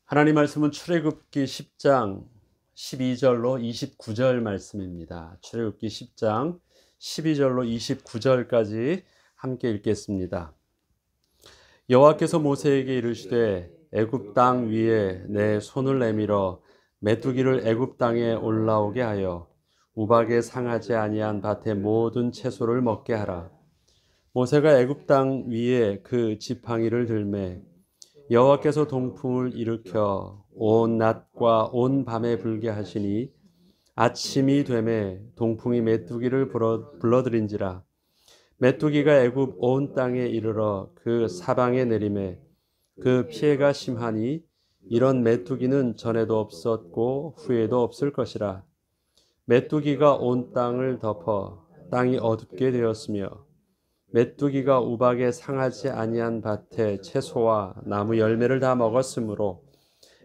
하나님 말씀은 출애굽기 10장 12절로 29절 말씀입니다. 출애굽기 10장 12절로 29절까지 함께 읽겠습니다. 여호와께서 모세에게 이르시되 애굽 땅 위에 내 손을 내밀어 메뚜기를 애굽 땅에 올라오게 하여 우박에 상하지 아니한 밭의 모든 채소를 먹게 하라. 모세가 애굽 땅 위에 그 지팡이를 들매 여호와께서 동풍을 일으켜 온 낮과 온 밤에 불게 하시니 아침이 되매 동풍이 메뚜기를 불러들인지라. 메뚜기가 애굽 온 땅에 이르러 그 사방에 내리매 그 피해가 심하니 이런 메뚜기는 전에도 없었고 후에도 없을 것이라. 메뚜기가 온 땅을 덮어 땅이 어둡게 되었으며 메뚜기가 우박에 상하지 아니한 밭의 채소와 나무 열매를 다 먹었으므로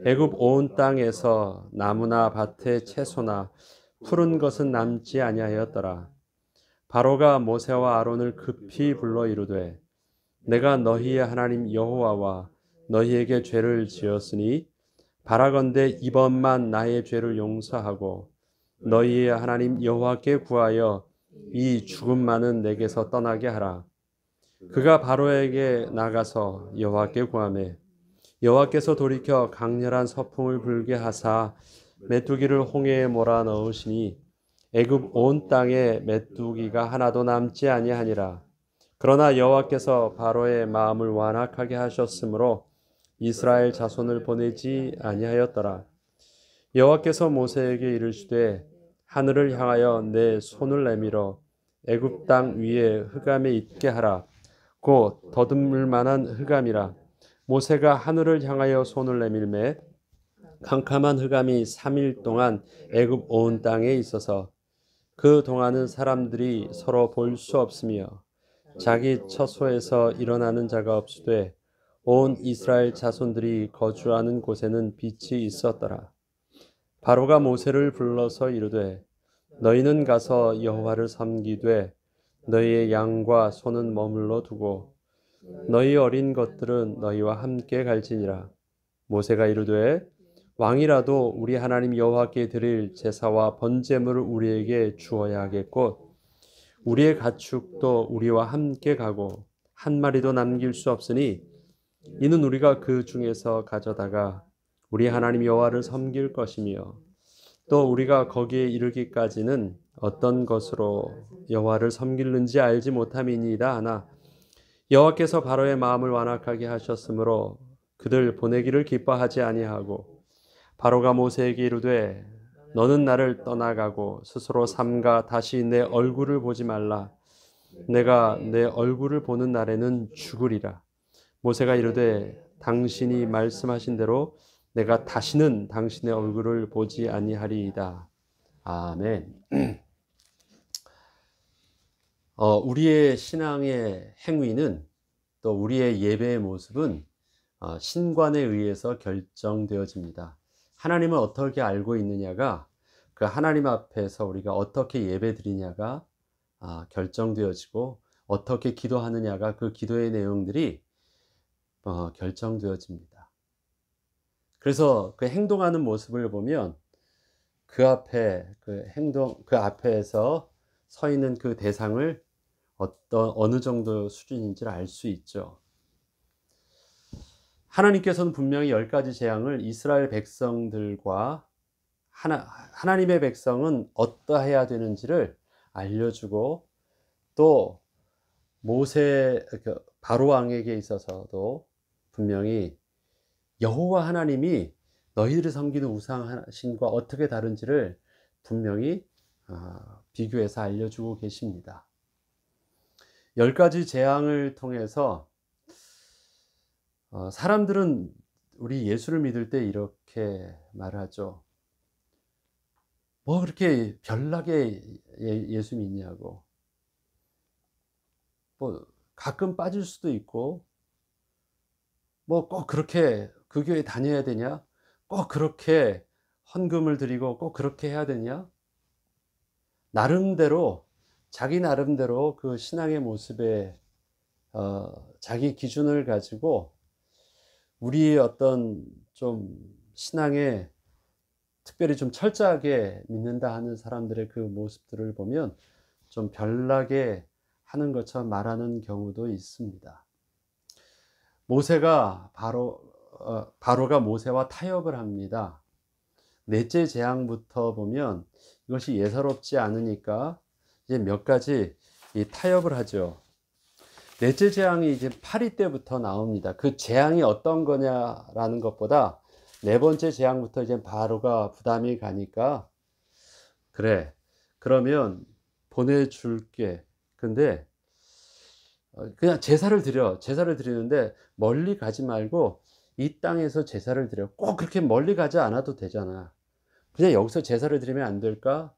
애굽 온 땅에서 나무나 밭의 채소나 푸른 것은 남지 아니하였더라. 바로가 모세와 아론을 급히 불러 이르되 내가 너희의 하나님 여호와와 너희에게 죄를 지었으니 바라건대 이번만 나의 죄를 용서하고 너희의 하나님 여호와께 구하여 이 죽음만은 내게서 떠나게 하라. 그가 바로에게 나가서 여호와께 구하매 여호와께서 돌이켜 강렬한 서풍을 불게 하사 메뚜기를 홍해에 몰아 넣으시니 애굽 온 땅에 메뚜기가 하나도 남지 아니하니라. 그러나 여호와께서 바로의 마음을 완악하게 하셨으므로 이스라엘 자손을 보내지 아니하였더라. 여호와께서 모세에게 이르시되 하늘을 향하여 내 손을 내밀어 애굽 땅 위에 흑암에 있게 하라. 곧 더듬을 만한 흑암이라. 모세가 하늘을 향하여 손을 내밀매 캄캄한 흑암이 3일 동안 애굽 온 땅에 있어서 그 동안은 사람들이 서로 볼 수 없으며 자기 처소에서 일어나는 자가 없으되 온 이스라엘 자손들이 거주하는 곳에는 빛이 있었더라. 바로가 모세를 불러서 이르되 너희는 가서 여호와를 섬기되 너희의 양과 소는 머물러 두고 너희 어린 것들은 너희와 함께 갈지니라. 모세가 이르되 왕이라도 우리 하나님 여호와께 드릴 제사와 번제물을 우리에게 주어야 하겠고 우리의 가축도 우리와 함께 가고 한 마리도 남길 수 없으니 이는 우리가 그 중에서 가져다가 우리 하나님 여호와를 섬길 것이며 또 우리가 거기에 이르기까지는 어떤 것으로 여호와를 섬길는지 알지 못함이니이다 하나 여호와께서 바로의 마음을 완악하게 하셨으므로 그들 보내기를 기뻐하지 아니하고 바로가 모세에게 이르되 너는 나를 떠나가고 스스로 삼가 다시 내 얼굴을 보지 말라. 내가 내 얼굴을 보는 날에는 죽으리라. 모세가 이르되 당신이 말씀하신 대로 내가 다시는 당신의 얼굴을 보지 아니하리이다. 아멘. 우리의 신앙의 행위는 또 우리의 예배의 모습은 신관에 의해서 결정되어집니다. 하나님을 어떻게 알고 있느냐가 그 하나님 앞에서 우리가 어떻게 예배 드리냐가 결정되어지고 어떻게 기도하느냐가 그 기도의 내용들이 결정되어집니다. 그래서 그 행동하는 모습을 보면 그 앞에서 서 있는 그 대상을 어느 정도 수준인지를 알 수 있죠. 하나님께서는 분명히 10가지 재앙을 이스라엘 백성들과 하나님의 백성은 어떠해야 되는지를 알려주고 또 바로 왕에게 있어서도 분명히 여호와 하나님이 너희들이 섬기는 우상신과 어떻게 다른지를 분명히 비교해서 알려주고 계십니다. 10가지 재앙을 통해서 사람들은 우리 예수를 믿을 때 이렇게 말하죠. 뭐 그렇게 별나게 예수 믿냐고. 뭐 가끔 빠질 수도 있고 뭐 꼭 그렇게 그 교회 다녀야 되냐? 꼭 그렇게 헌금을 드리고 꼭 그렇게 해야 되냐? 자기 나름대로 그 신앙의 모습에 자기 기준을 가지고 우리의 어떤 좀 신앙에 특별히 좀 철저하게 믿는다 하는 사람들의 그 모습들을 보면 좀 별나게 하는 것처럼 말하는 경우도 있습니다. 바로가 모세와 타협을 합니다. 넷째 재앙부터 보면 이것이 예사롭지 않으니까 이제 몇 가지 타협을 하죠. 넷째 재앙이 이제 파리 때부터 나옵니다. 그 재앙이 어떤 거냐라는 것보다 네 번째 재앙부터 이제 바로가 부담이 가니까, 그래, 그러면 보내줄게. 근데 그냥 제사를 드리는데 멀리 가지 말고 이 땅에서 제사를 드려. 꼭 그렇게 멀리 가지 않아도 되잖아. 그냥 여기서 제사를 드리면 안 될까?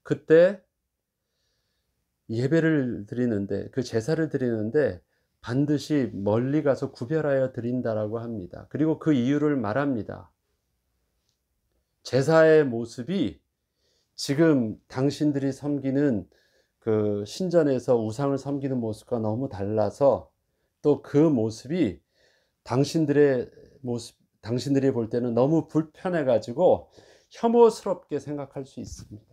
그때 예배를 드리는데, 그 제사를 드리는데 반드시 멀리 가서 구별하여 드린다라고 합니다. 그리고 그 이유를 말합니다. 제사의 모습이 지금 당신들이 섬기는 그 신전에서 우상을 섬기는 모습과 너무 달라서, 또 그 모습이 당신들이 볼 때는 너무 불편해 가지고 혐오스럽게 생각할 수 있습니다.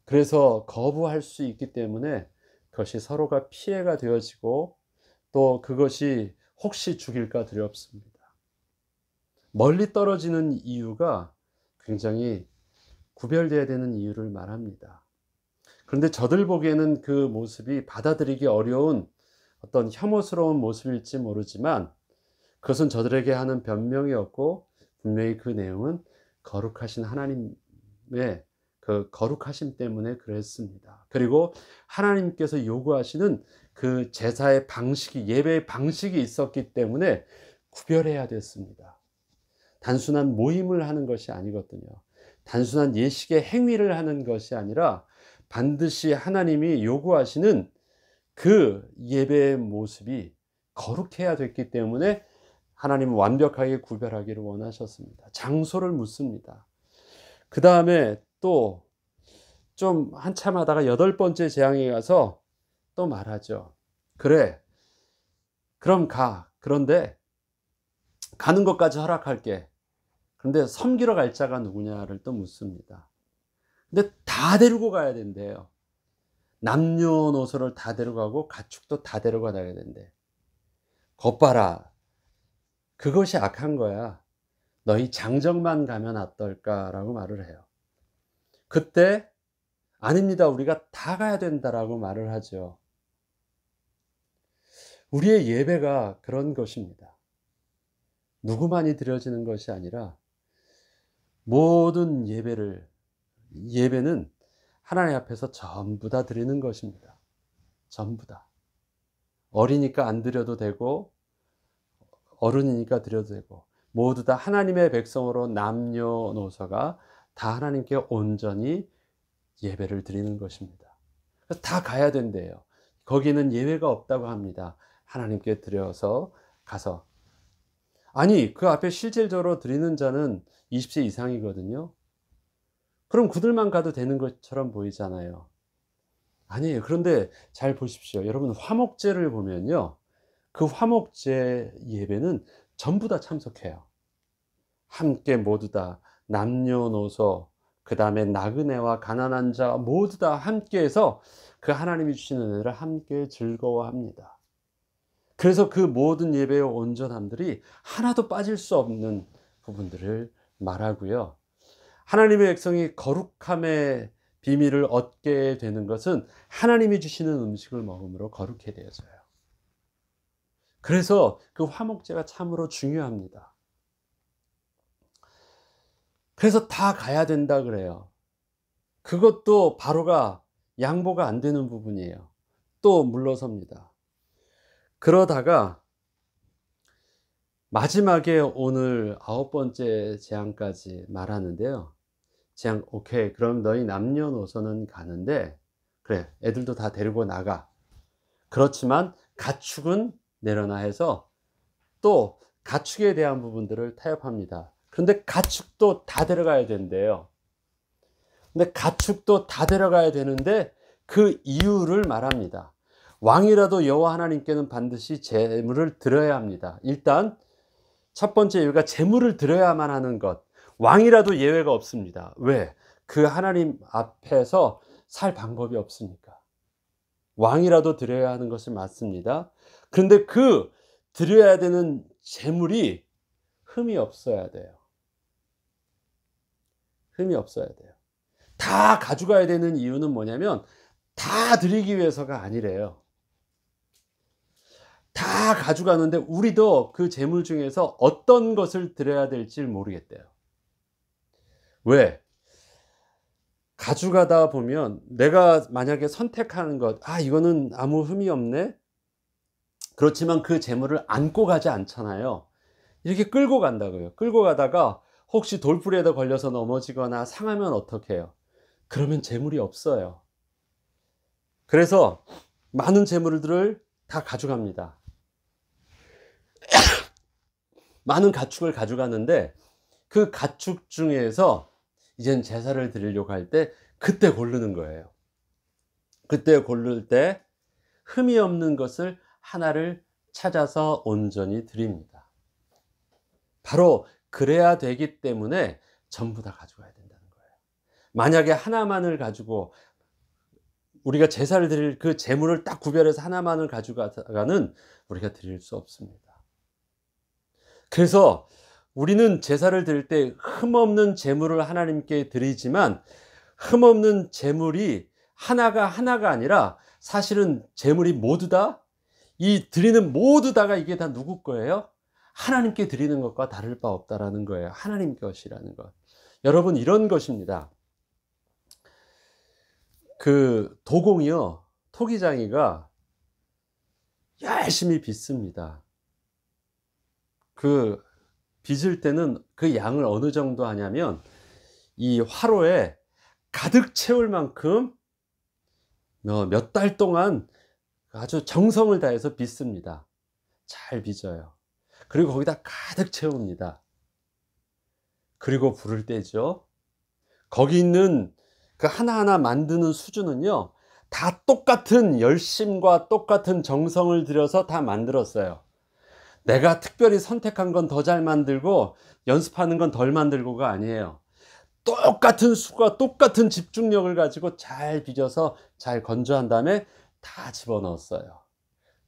그래서 거부할 수 있기 때문에 그것이 서로가 피해가 되어지고, 또 그것이 혹시 죽일까 두렵습니다. 멀리 떨어지는 이유가 굉장히 구별돼야 되는 이유를 말합니다. 그런데 저들 보기에는 그 모습이 받아들이기 어려운 어떤 혐오스러운 모습일지 모르지만, 그것은 저들에게 하는 변명이었고, 분명히 그 내용은 거룩하신 하나님의 그 거룩하심 때문에 그랬습니다. 그리고 하나님께서 요구하시는 그 제사의 방식이, 예배의 방식이 있었기 때문에 구별해야 됐습니다. 단순한 모임을 하는 것이 아니거든요. 단순한 예식의 행위를 하는 것이 아니라 반드시 하나님이 요구하시는 그 예배의 모습이 거룩해야 됐기 때문에 하나님은 완벽하게 구별하기를 원하셨습니다. 장소를 묻습니다. 그 다음에 또 좀 한참 하다가 여덟 번째 재앙에 가서 또 말하죠. 그래, 그럼 가. 그런데 가는 것까지 허락할게. 그런데 섬기러 갈 자가 누구냐를 또 묻습니다. 근데 다 데리고 가야 된대요. 남녀노소를 다 데려가고 가축도 다 데려가야 된대. 겉봐라, 그것이 악한 거야. 너희 장정만 가면 어떨까라고 말을 해요. 그때 아닙니다, 우리가 다 가야 된다라고 말을 하죠. 우리의 예배가 그런 것입니다. 누구만이 드려지는 것이 아니라 모든 예배는 하나님 앞에서 전부 다 드리는 것입니다. 전부 다. 어리니까 안 드려도 되고, 어른이니까 드려도 되고, 모두 다 하나님의 백성으로 남녀노소가 다 하나님께 온전히 예배를 드리는 것입니다. 다 가야 된대요. 거기는 예외가 없다고 합니다. 하나님께 드려서 가서. 아니, 그 앞에 실질적으로 드리는 자는 20세 이상이거든요. 그럼 그들만 가도 되는 것처럼 보이잖아요. 아니에요. 그런데 잘 보십시오. 여러분, 화목제를 보면요, 그 화목제 예배는 전부 다 참석해요. 함께 모두 다 남녀노소, 그 다음에 나그네와 가난한 자 모두 다 함께해서 그 하나님이 주시는 은혜를 함께 즐거워합니다. 그래서 그 모든 예배의 온전함들이 하나도 빠질 수 없는 부분들을 말하고요. 하나님의 백성이 거룩함의 비밀을 얻게 되는 것은 하나님이 주시는 음식을 먹음으로 거룩해 되어져요. 그래서 그 화목제가 참으로 중요합니다. 그래서 다 가야 된다 그래요. 그것도 바로가 양보가 안 되는 부분이에요. 또 물러섭니다. 그러다가 마지막에 오늘 9번째 재앙까지 말하는데요. 재앙, 오케이, 그럼 너희 남녀노소는 가는데, 그래, 애들도 다 데리고 나가. 그렇지만 가축은 내려놔 해서 또 가축에 대한 부분들을 타협합니다. 그런데 가축도 다 데려가야 된대요. 근데 가축도 다 데려가야 되는데 그 이유를 말합니다. 왕이라도 여호와 하나님께는 반드시 제물을 드려야 합니다. 일단 첫 번째 이유가 제물을 드려야만 하는 것. 왕이라도 예외가 없습니다. 왜? 그 하나님 앞에서 살 방법이 없으니까. 왕이라도 드려야 하는 것이 맞습니다. 그런데 그 드려야 되는 제물이 흠이 없어야 돼요. 흠이 없어야 돼요. 다 가져가야 되는 이유는 뭐냐면 다 드리기 위해서가 아니래요. 다 가져가는데 우리도 그 제물 중에서 어떤 것을 드려야 될지 모르겠대요. 왜? 가져가다 보면 내가 만약에 선택하는 것, 이거는 아무 흠이 없네? 그렇지만 그 제물을 안고 가지 않잖아요. 이렇게 끌고 간다고요. 끌고 가다가 혹시 돌부리에다 걸려서 넘어지거나 상하면 어떡해요? 그러면 제물이 없어요. 그래서 많은 제물들을 다 가져갑니다. 많은 가축을 가져가는데 그 가축 중에서 이젠 제사를 드리려고 할 때 그때 고르는 거예요. 그때 고를 때 흠이 없는 것을 하나를 찾아서 온전히 드립니다. 바로 그래야 되기 때문에 전부 다 가져가야 된다는 거예요. 만약에 하나만을 가지고 우리가 제사를 드릴 그 제물을 딱 구별해서 하나만을 가져가다가는 우리가 드릴 수 없습니다. 그래서 우리는 제사를 드릴 때 흠없는 제물을 하나님께 드리지만 흠없는 제물이 하나가 아니라 사실은 제물이 모두 다 이 드리는 모두 다가 이게 다 누구 거예요? 하나님께 드리는 것과 다를 바 없다라는 거예요. 하나님 것이라는 것. 여러분 이런 것입니다. 그 도공이요. 토기장이가 열심히 빚습니다. 그 빚을 때는 그 양을 어느 정도 하냐면 이 화로에 가득 채울 만큼 몇 달 동안 아주 정성을 다해서 빚습니다. 잘 빚어요. 그리고 거기다 가득 채웁니다. 그리고 불을 떼죠. 거기 있는 그 하나하나 만드는 수준은요, 다 똑같은 열심과 똑같은 정성을 들여서 다 만들었어요. 내가 특별히 선택한 건 더 잘 만들고 연습하는 건 덜 만들고가 아니에요. 똑같은 수가 똑같은 집중력을 가지고 잘 빚어서 잘 건조한 다음에 다 집어넣었어요.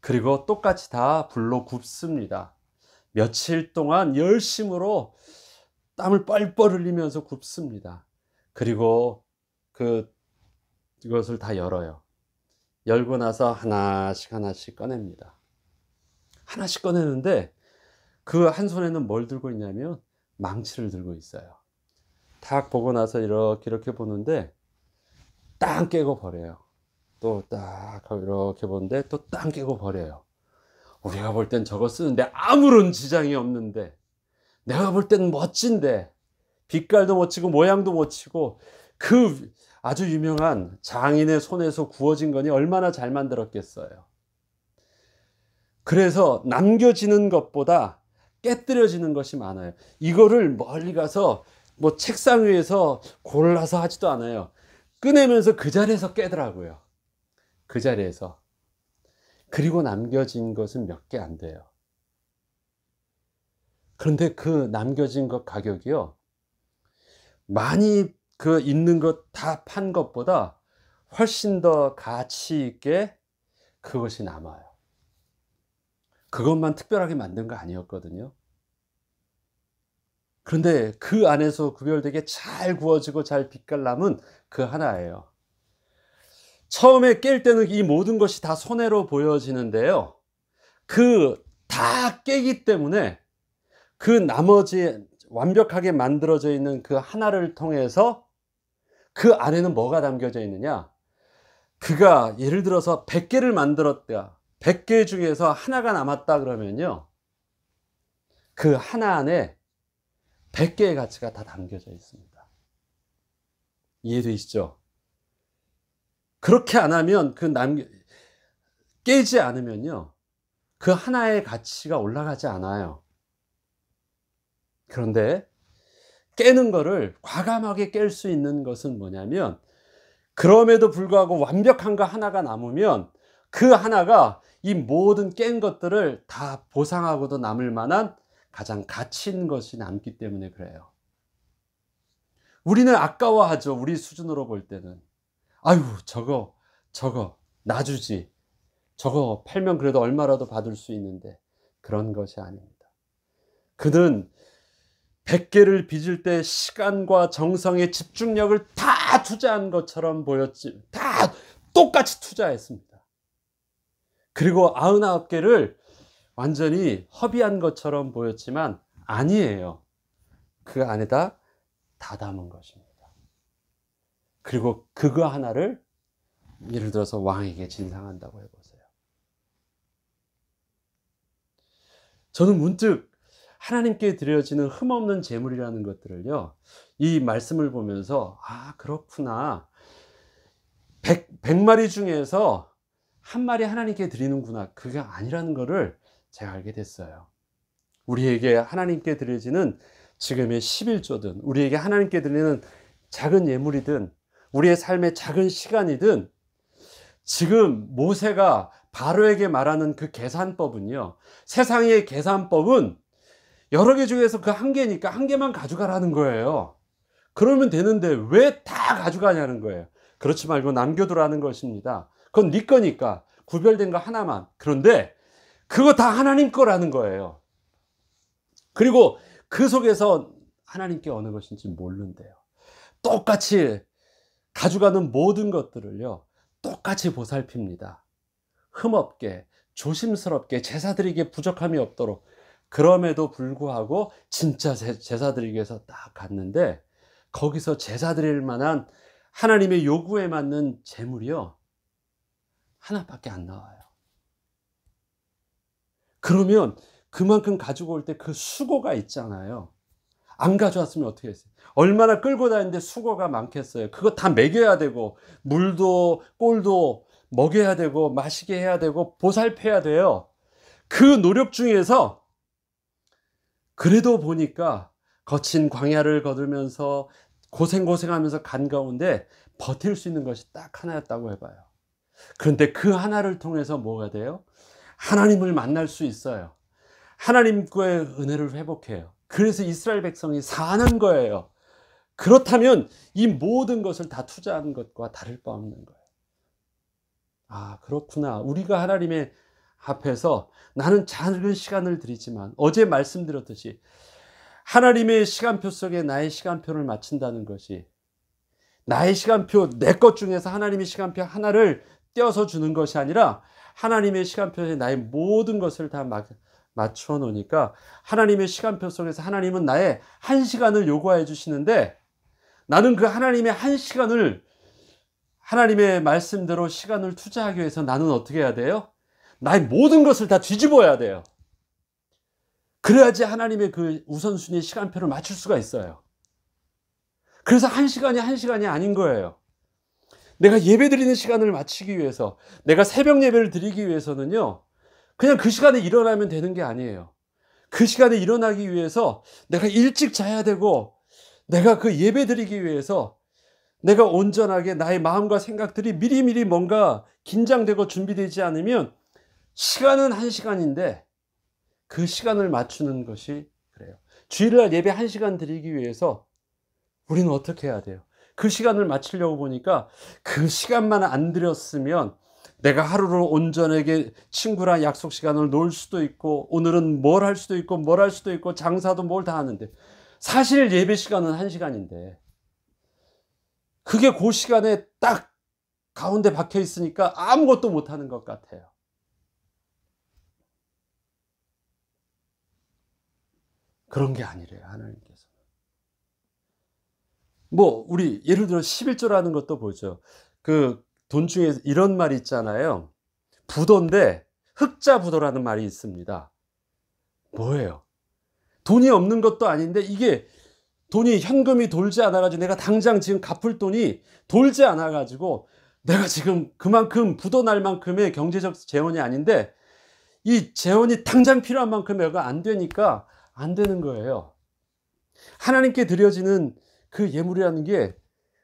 그리고 똑같이 다 불로 굽습니다. 며칠 동안 열심으로 땀을 뻘뻘 흘리면서 굽습니다. 그리고 이것을 다 열어요. 열고 나서 하나씩 꺼냅니다. 하나씩 꺼내는데 그 한 손에는 뭘 들고 있냐면 망치를 들고 있어요. 탁 보고 나서 이렇게 보는데 땅 깨고 버려요. 또 딱 이렇게 보는데 또 땅 깨고 버려요. 우리가 볼 땐 저거 쓰는데 아무런 지장이 없는데, 내가 볼 땐 멋진데 빛깔도 멋지고 모양도 멋지고 그 아주 유명한 장인의 손에서 구워진 거니 얼마나 잘 만들었겠어요. 그래서 남겨지는 것보다 깨뜨려지는 것이 많아요. 이거를 멀리 가서 뭐 책상 위에서 골라서 하지도 않아요. 꺼내면서 그 자리에서 깨더라고요. 그 자리에서. 그리고 남겨진 것은 몇 개 안 돼요. 그런데 그 남겨진 것 가격이요, 많이 그 있는 것 다 판 것보다 훨씬 더 가치 있게 그것이 남아요. 그것만 특별하게 만든 거 아니었거든요. 그런데 그 안에서 구별되게 잘 구워지고 잘 빛깔 남은 그 하나예요. 처음에 깰 때는 이 모든 것이 다 손해로 보여지는데요, 그 다 깨기 때문에 그 나머지 완벽하게 만들어져 있는 그 하나를 통해서 그 안에는 뭐가 담겨져 있느냐, 그가 예를 들어서 100개를 만들었다, 100개 중에서 하나가 남았다 그러면요, 그 하나 안에 100개의 가치가 다 담겨져 있습니다. 이해되시죠? 그렇게 안 하면 깨지 않으면요, 그 하나의 가치가 올라가지 않아요. 그런데 깨는 거를 과감하게 깰 수 있는 것은 뭐냐면, 그럼에도 불구하고 완벽한 거 하나가 남으면 그 하나가 이 모든 깬 것들을 다 보상하고도 남을 만한 가장 가치 있는 것이 남기 때문에 그래요. 우리는 아까워하죠. 우리 수준으로 볼 때는. 아유, 저거 놔주지. 저거 팔면 그래도 얼마라도 받을 수 있는데. 그런 것이 아닙니다. 그는 100개를 빚을 때 시간과 정성의 집중력을 다 투자한 것처럼 보였지. 다 똑같이 투자했습니다. 그리고 99개를 완전히 허비한 것처럼 보였지만 아니에요. 그 안에다 다 담은 것입니다. 그리고 그거 하나를 예를 들어서 왕에게 진상한다고 해보세요. 저는 문득 하나님께 드려지는 흠없는 제물이라는 것들을요, 이 말씀을 보면서 아, 그렇구나. 100마리 중에서 한 마리 하나님께 드리는구나. 그게 아니라는 것을 제가 알게 됐어요. 우리에게 하나님께 드려지는 지금의 11조든 우리에게 하나님께 드리는 작은 예물이든 우리의 삶의 작은 시간이든 지금 모세가 바로에게 말하는 그 계산법은요, 세상의 계산법은 여러 개 중에서 그 한 개니까 한 개만 가져가라는 거예요. 그러면 되는데 왜 다 가져가냐는 거예요. 그렇지 말고 남겨두라는 것입니다. 그건 네 거니까 구별된 거 하나만. 그런데 그거 다 하나님 거라는 거예요. 그리고 그 속에서 하나님께 어느 것인지 모른대요. 똑같이 가져가는 모든 것들을요, 똑같이 보살핍니다. 흠없게 조심스럽게 제사드리기에 부족함이 없도록. 그럼에도 불구하고 진짜 제사드리기 위해서 딱 갔는데 거기서 제사드릴 만한 하나님의 요구에 맞는 제물이요, 하나밖에 안 나와요. 그러면 그만큼 가지고 올 때 그 수고가 있잖아요. 안 가져왔으면 어떻게 했어요? 얼마나 끌고 다니는데 수고가 많겠어요. 그거 다 먹여야 되고 물도 꼴도 먹여야 되고 마시게 해야 되고 보살펴야 돼요. 그 노력 중에서 그래도 보니까 거친 광야를 거두면서 고생하면서 간 가운데 버틸 수 있는 것이 딱 하나였다고 해봐요. 그런데 그 하나를 통해서 뭐가 돼요? 하나님을 만날 수 있어요. 하나님과의 은혜를 회복해요. 그래서 이스라엘 백성이 사는 거예요. 그렇다면 이 모든 것을 다 투자하는 것과 다를 바 없는 거예요. 아, 그렇구나. 우리가 하나님의 앞에서 나는 작은 시간을 드리지만 어제 말씀드렸듯이 하나님의 시간표 속에 나의 시간표를 맞춘다는 것이 나의 시간표, 내 것 중에서 하나님의 시간표 하나를 떼어서 주는 것이 아니라 하나님의 시간표에 나의 모든 것을 다 맞추어 놓으니까 하나님의 시간표 속에서 하나님은 나의 한 시간을 요구해 주시는데 나는 그 하나님의 한 시간을 하나님의 말씀대로 시간을 투자하기 위해서 나는 어떻게 해야 돼요? 나의 모든 것을 다 뒤집어야 돼요. 그래야지 하나님의 그 우선순위 시간표를 맞출 수가 있어요. 그래서 한 시간이 아닌 거예요. 내가 예배 드리는 시간을 맞추기 위해서, 내가 새벽 예배를 드리기 위해서는요, 그냥 그 시간에 일어나면 되는 게 아니에요. 그 시간에 일어나기 위해서 내가 일찍 자야 되고, 내가 그 예배 드리기 위해서 내가 온전하게 나의 마음과 생각들이 미리미리 뭔가 긴장되고 준비되지 않으면 시간은 한 시간인데 그 시간을 맞추는 것이 그래요. 주일날 예배 1시간 드리기 위해서 우리는 어떻게 해야 돼요? 그 시간을 맞추려고 보니까 그 시간만 안 드렸으면 내가 하루를 온전하게 친구랑 약속 시간을 놓을 수도 있고 오늘은 뭘 할 수도 있고 뭘 할 수도 있고 장사도 뭘 다 하는데 사실 예배 시간은 1시간인데 그게 그 시간에 딱 가운데 박혀 있으니까 아무것도 못하는 것 같아요. 그런 게 아니래요, 하나님께서. 우리 예를 들어 11조라는 것도 보죠. 그 돈 중에 이런 말이 있잖아요. 부도인데 흑자 부도라는 말이 있습니다. 뭐예요? 돈이 없는 것도 아닌데 이게 돈이 현금이 돌지 않아가지고 내가 당장 지금 갚을 돈이 돌지 않아가지고 내가 지금 그만큼 부도 날 만큼의 경제적 재원이 아닌데 이 재원이 당장 필요한 만큼 내가 안 되니까 안 되는 거예요. 하나님께 드려지는 그 예물이라는 게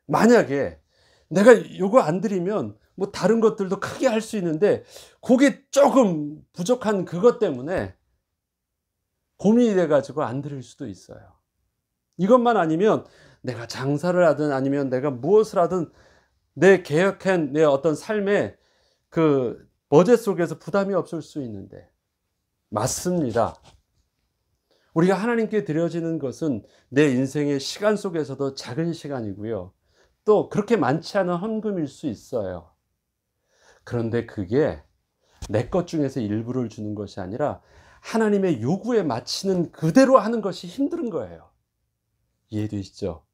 만약에 내가 요거 안 드리면 뭐 다른 것들도 크게 할 수 있는데 그게 조금 부족한 그것 때문에 고민이 돼 가지고 안 드릴 수도 있어요. 이것만 아니면 내가 장사를 하든 아니면 내가 무엇을 하든 내 계획한 내 어떤 삶의 그 버젯 속에서 부담이 없을 수 있는데 맞습니다. 우리가 하나님께 드려지는 것은 내 인생의 시간 속에서도 작은 시간이고요. 또 그렇게 많지 않은 헌금일 수 있어요. 그런데 그게 내 것 중에서 일부를 주는 것이 아니라 하나님의 요구에 맞추는 그대로 하는 것이 힘든 거예요. 이해되시죠?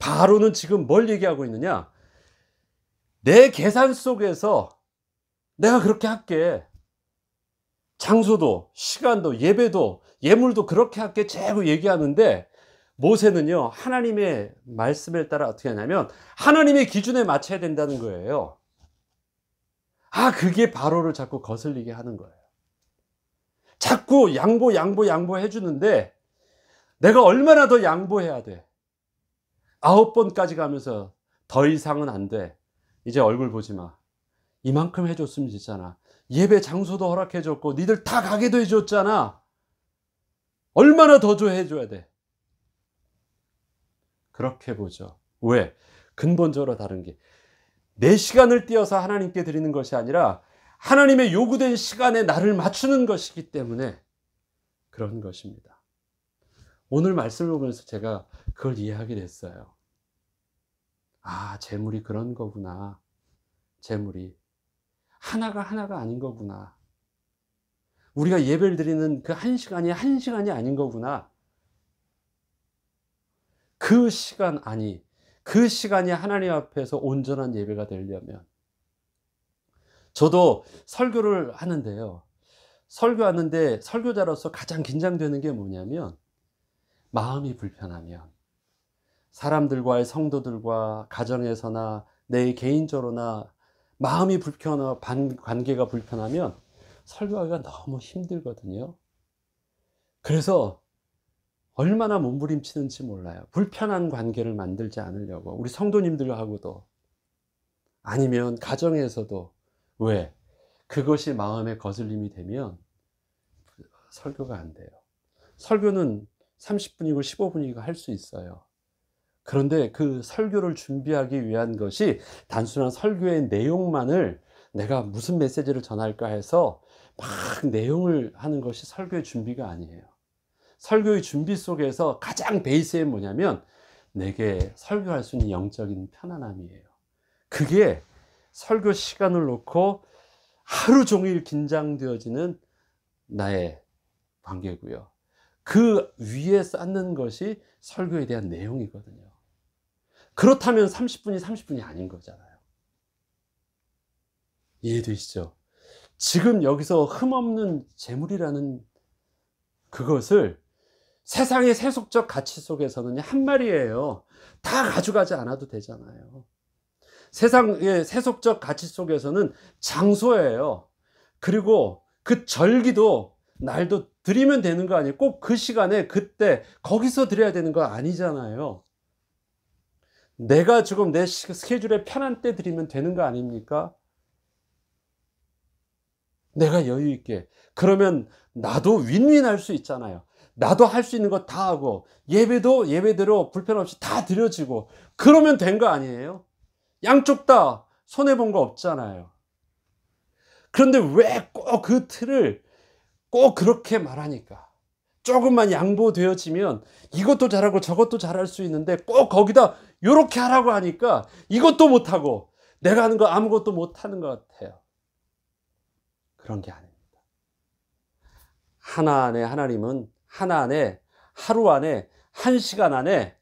바로는 지금 뭘 얘기하고 있느냐? 내 계산 속에서 내가 그렇게 할게. 장소도, 시간도, 예배도, 예물도 그렇게 할게. 자꾸 얘기하는데 모세는요, 하나님의 말씀에 따라 어떻게 하냐면 하나님의 기준에 맞춰야 된다는 거예요. 그게 바로를 자꾸 거슬리게 하는 거예요. 자꾸 양보 해주는데 내가 얼마나 더 양보해야 돼? 9번까지 가면서 더 이상은 안 돼. 이제 얼굴 보지 마. 이만큼 해줬으면 됐잖아. 예배 장소도 허락해줬고 니들 다 가게도 해줬잖아. 얼마나 더 해줘야 돼? 그렇게 보죠. 왜? 근본적으로 다른 게 내 시간을 띄어서 하나님께 드리는 것이 아니라 하나님의 요구된 시간에 나를 맞추는 것이기 때문에 그런 것입니다. 오늘 말씀을 보면서 제가 그걸 이해하게 됐어요. 재물이 그런 거구나. 재물이 하나가 아닌 거구나. 우리가 예배를 드리는 그 한 시간이 아닌 거구나. 그 시간이 하나님 앞에서 온전한 예배가 되려면. 저도 설교를 하는데요. 설교하는데 설교자로서 가장 긴장되는 게 뭐냐면 마음이 불편하면, 사람들과의 성도들과 가정에서나 내 개인적으로나 마음이 불편하고 관계가 불편하면 설교하기가 너무 힘들거든요. 그래서 얼마나 몸부림치는지 몰라요. 불편한 관계를 만들지 않으려고. 우리 성도님들하고도 아니면 가정에서도. 왜? 그것이 마음의 거슬림이 되면 설교가 안 돼요. 설교는 30분이고 15분이고 할 수 있어요. 그런데 그 설교를 준비하기 위한 것이 단순한 설교의 내용만을 내가 무슨 메시지를 전할까 해서 막 내용을 하는 것이 설교의 준비가 아니에요. 설교의 준비 속에서 가장 베이스에 뭐냐면 내게 설교할 수 있는 영적인 편안함이에요. 그게 설교 시간을 놓고 하루 종일 긴장되어지는 나의 관계고요. 그 위에 쌓는 것이 설교에 대한 내용이거든요. 그렇다면 30분이 아닌 거잖아요. 이해되시죠? 지금 여기서 흠없는 재물이라는 그것을 세상의 세속적 가치 속에서는 한 말이에요. 다 가져가지 않아도 되잖아요. 세상의 세속적 가치 속에서는 장소예요. 그리고 그 절기도 날도 드리면 되는 거 아니에요. 꼭 그 시간에 그때 거기서 드려야 되는 거 아니잖아요. 내가 지금 내 스케줄에 편한 때 드리면 되는 거 아닙니까? 내가 여유 있게. 그러면 나도 윈윈할 수 있잖아요. 나도 할 수 있는 거 다 하고 예배도 예배대로 불편 없이 다 드려지고 그러면 된 거 아니에요? 양쪽 다 손해본 거 없잖아요. 그런데 왜 꼭 그 틀을 꼭 그렇게 말하니까? 조금만 양보되어지면 이것도 잘하고 저것도 잘할 수 있는데 꼭 거기다 요렇게 하라고 하니까 이것도 못하고 내가 하는 거 아무것도 못하는 것 같아요. 그런 게 아닙니다. 하나 안에 하나님은 하나 안에, 하루 안에, 한 시간 안에,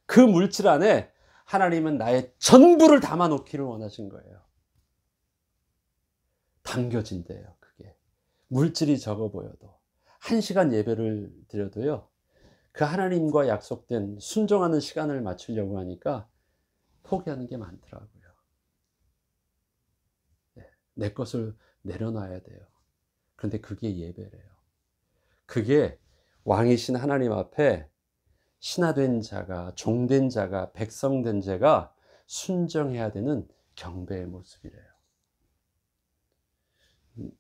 그 물질 안에 하나님은 나의 전부를 담아 놓기를 원하신 거예요. 담겨진대요, 그게. 물질이 적어 보여도. 1시간 예배를 드려도요, 그 하나님과 약속된 순종하는 시간을 맞추려고 하니까 포기하는 게 많더라고요. 내 것을 내려놔야 돼요. 그런데 그게 예배래요. 그게 왕이신 하나님 앞에 신하된 자가, 종된 자가, 백성된 자가 순종해야 되는 경배의 모습이래요.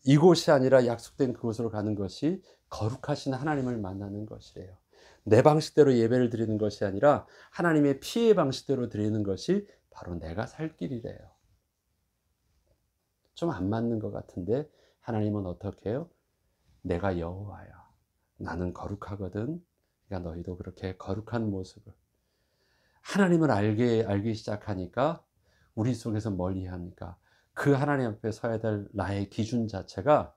이곳이 아니라 약속된 그곳으로 가는 것이 거룩하신 하나님을 만나는 것이래요. 내 방식대로 예배를 드리는 것이 아니라 하나님의 피의 방식대로 드리는 것이 바로 내가 살 길이래요. 좀 안 맞는 것 같은데 하나님은 어떻게 해요? 내가 여호와야. 나는 거룩하거든. 그러니까 너희도 그렇게 거룩한 모습을. 하나님을 알기 시작하니까 우리 속에서 멀리 합니까? 그 하나님 앞에 서야 될 나의 기준 자체가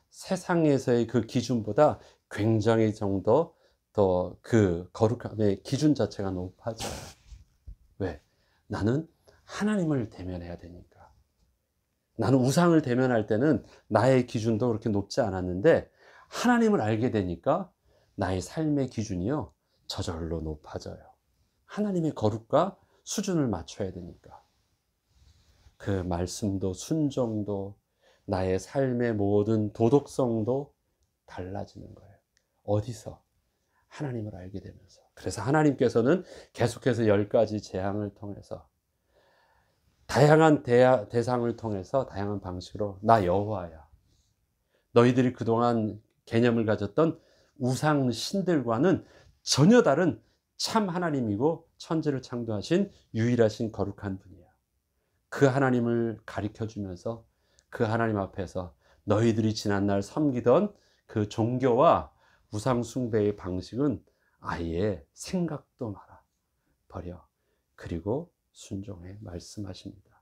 세상에서의 그 기준보다 굉장히 정도 더 그 거룩함의 기준 자체가 높아져요. 왜? 나는 하나님을 대면해야 되니까. 나는 우상을 대면할 때는 나의 기준도 그렇게 높지 않았는데 하나님을 알게 되니까 나의 삶의 기준이요 저절로 높아져요. 하나님의 거룩과 수준을 맞춰야 되니까. 그 말씀도 순종도 나의 삶의 모든 도덕성도 달라지는 거예요. 어디서? 하나님을 알게 되면서. 그래서 하나님께서는 계속해서 10가지 재앙을 통해서 다양한 대상을 통해서 다양한 방식으로 나 여호와야. 너희들이 그동안 개념을 가졌던 우상 신들과는 전혀 다른 참 하나님이고 천지를 창조하신 유일하신 거룩한 분이야. 그 하나님을 가르쳐 주면서 그 하나님 앞에서 너희들이 지난날 섬기던 그 종교와 우상 숭배의 방식은 아예 생각도 마라. 버려. 그리고 순종해 말씀하십니다.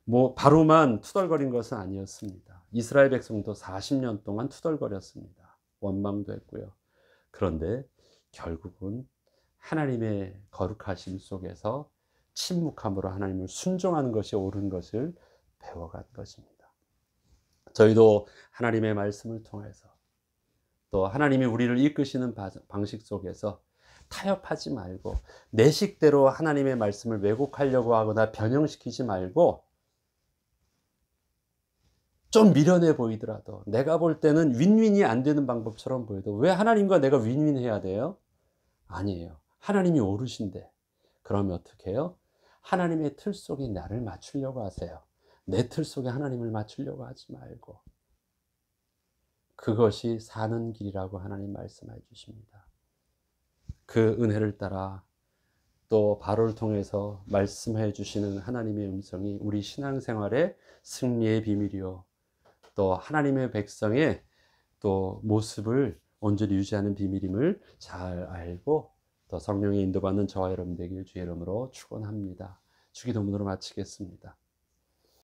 뭐 바로만 투덜거린 것은 아니었습니다. 이스라엘 백성도 40년 동안 투덜거렸습니다. 원망도 했고요. 그런데 결국은 하나님의 거룩하심 속에서 침묵함으로 하나님을 순종하는 것이 옳은 것을 배워간 것입니다. 저희도 하나님의 말씀을 통해서 또 하나님이 우리를 이끄시는 방식 속에서 타협하지 말고 내 식대로 하나님의 말씀을 왜곡하려고 하거나 변형시키지 말고 좀 미련해 보이더라도 내가 볼 때는 윈윈이 안 되는 방법처럼 보여도 왜 하나님과 내가 윈윈해야 돼요? 아니에요. 하나님이 옳으신데 그러면 어떻게 해요? 하나님의 틀 속에 나를 맞추려고 하세요. 내 틀 속에 하나님을 맞추려고 하지 말고 그것이 사는 길이라고 하나님 말씀해 주십니다. 그 은혜를 따라 또 바로를 통해서 말씀해 주시는 하나님의 음성이 우리 신앙생활의 승리의 비밀이요 또 하나님의 백성의 또 모습을 온전히 유지하는 비밀임을 잘 알고 또 성령의 인도받는 저와 여러분 되길 주의 이름으로 축원합니다. 주기도문으로 마치겠습니다.